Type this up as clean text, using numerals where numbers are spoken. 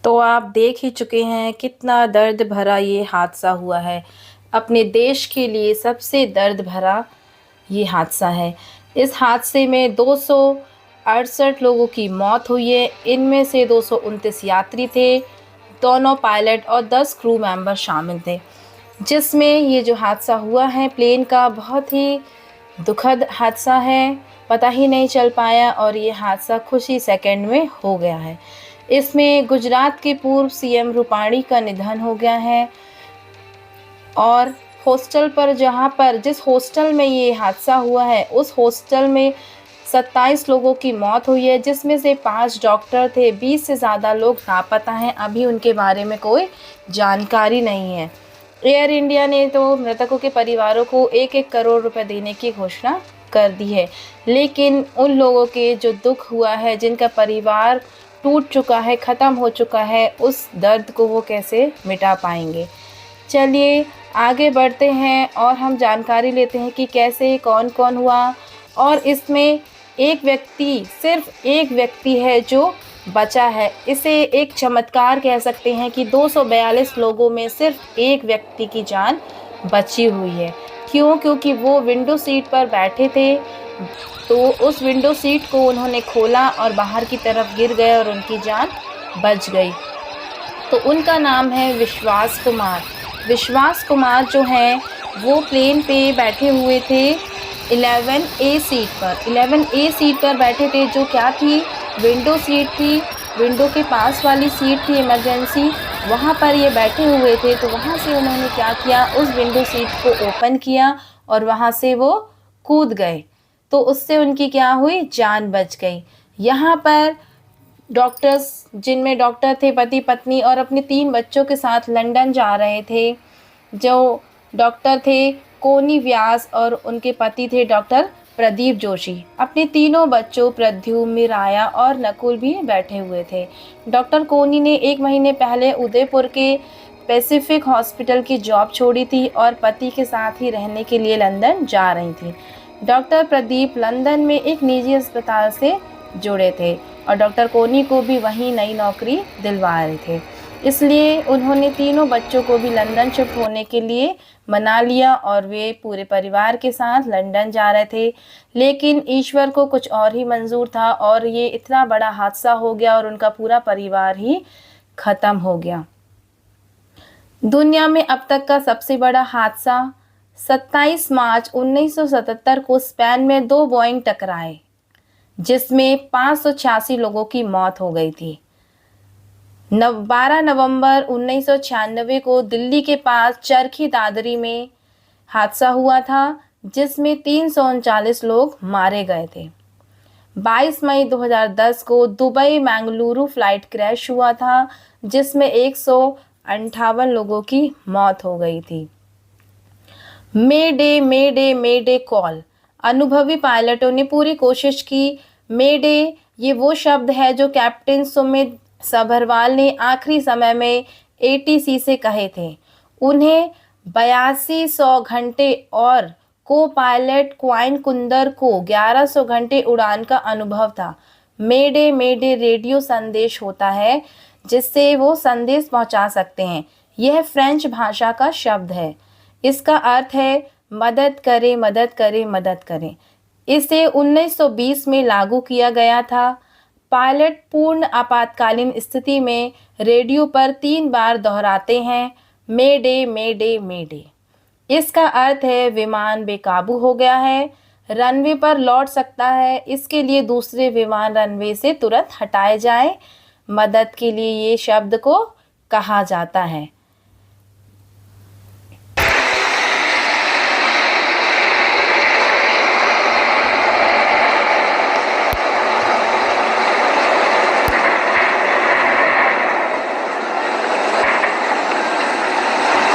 तो आप देख ही चुके हैं कितना दर्द भरा ये हादसा हुआ है। अपने देश के लिए सबसे दर्द भरा ये हादसा है। इस हादसे में 268 लोगों की मौत हुई है। इनमें से 229 यात्री थे, दोनों पायलट और 10 क्रू मेंबर शामिल थे। जिसमें ये जो हादसा हुआ है प्लेन का, बहुत ही दुखद हादसा है। पता ही नहीं चल पाया और ये हादसा कुछ ही सेकंड में हो गया है। इसमें गुजरात के पूर्व सीएम रूपाणी का निधन हो गया है और हॉस्टल पर जिस हॉस्टल में ये हादसा हुआ है उस हॉस्टल में 27 लोगों की मौत हुई है, जिसमें से 5 डॉक्टर थे। 20 से ज़्यादा लोग लापता हैं, अभी उनके बारे में कोई जानकारी नहीं है। एयर इंडिया ने तो मृतकों के परिवारों को 1-1 करोड़ रुपए देने की घोषणा कर दी है, लेकिन उन लोगों के जो दुख हुआ है, जिनका परिवार टूट चुका है, ख़त्म हो चुका है, उस दर्द को वो कैसे मिटा पाएंगे। चलिए आगे बढ़ते हैं और हम जानकारी लेते हैं कि कैसे कौन कौन हुआ। और इसमें सिर्फ एक व्यक्ति है जो बचा है। इसे एक चमत्कार कह सकते हैं कि 242 लोगों में सिर्फ एक व्यक्ति की जान बची हुई है। क्यों? क्योंकि वो विंडो सीट पर बैठे थे, तो उस विंडो सीट को उन्होंने खोला और बाहर की तरफ गिर गए और उनकी जान बच गई। तो उनका नाम है विश्वास कुमार। विश्वास कुमार जो हैं वो प्लेन पे बैठे हुए थे 11A सीट पर। 11A सीट पर बैठे थे, जो क्या थी, विंडो सीट थी। विंडो के पास वाली सीट थी इमरजेंसी, वहाँ पर ये बैठे हुए थे। तो वहाँ से उन्होंने क्या किया, उस विंडो सीट को ओपन किया और वहाँ से वो कूद गए। तो उससे उनकी क्या हुई, जान बच गई। यहाँ पर डॉक्टर्स, जिनमें डॉक्टर थे पति पत्नी और अपने 3 बच्चों के साथ लंदन जा रहे थे। जो डॉक्टर थे कोनी व्यास और उनके पति थे डॉक्टर प्रदीप जोशी। अपने तीनों बच्चों प्रद्युम्न, मिराया और नकुल भी बैठे हुए थे। डॉक्टर कोनी ने 1 महीने पहले उदयपुर के पैसिफिक हॉस्पिटल की जॉब छोड़ी थी और पति के साथ ही रहने के लिए लंदन जा रही थी। डॉक्टर प्रदीप लंदन में एक निजी अस्पताल से जुड़े थे और डॉक्टर कोनी को भी वहीं नई नौकरी दिलवा रहे थे। इसलिए उन्होंने तीनों बच्चों को भी लंदन शिफ्ट होने के लिए मना लिया और वे पूरे परिवार के साथ लंदन जा रहे थे। लेकिन ईश्वर को कुछ और ही मंजूर था और ये इतना बड़ा हादसा हो गया और उनका पूरा परिवार ही ख़त्म हो गया। दुनिया में अब तक का सबसे बड़ा हादसा 27 मार्च 1977 को स्पेन में 2 बोइंग टकराए, जिसमें 586 लोगों की मौत हो गई थी। 12 नवंबर 1996 को दिल्ली के पास चरखी दादरी में हादसा हुआ था, जिसमें 339 लोग मारे गए थे। 22 मई 2010 को दुबई मंगलुरु फ्लाइट क्रैश हुआ था, जिसमें 158 लोगों की मौत हो गई थी। मे डे मे डे मे डे कॉल। अनुभवी पायलटों ने पूरी कोशिश की। मे डे ये वो शब्द है जो कैप्टन सुमित सभरवाल ने आखिरी समय में एटीसी से कहे थे। उन्हें 8200 घंटे और को पायलट क्वाइन कुंदर को 1100 घंटे उड़ान का अनुभव था। मे डे रेडियो संदेश होता है जिससे वो संदेश पहुंचा सकते हैं। यह फ्रेंच भाषा का शब्द है। इसका अर्थ है मदद करें, मदद करें, मदद करें। इसे 1920 में लागू किया गया था। पायलट पूर्ण आपातकालीन स्थिति में रेडियो पर 3 बार दोहराते हैं, मे डे मे डे मे डे। इसका अर्थ है विमान बेकाबू हो गया है, रनवे पर लौट सकता है, इसके लिए दूसरे विमान रनवे से तुरंत हटाए जाएं। मदद के लिए ये शब्द को कहा जाता है।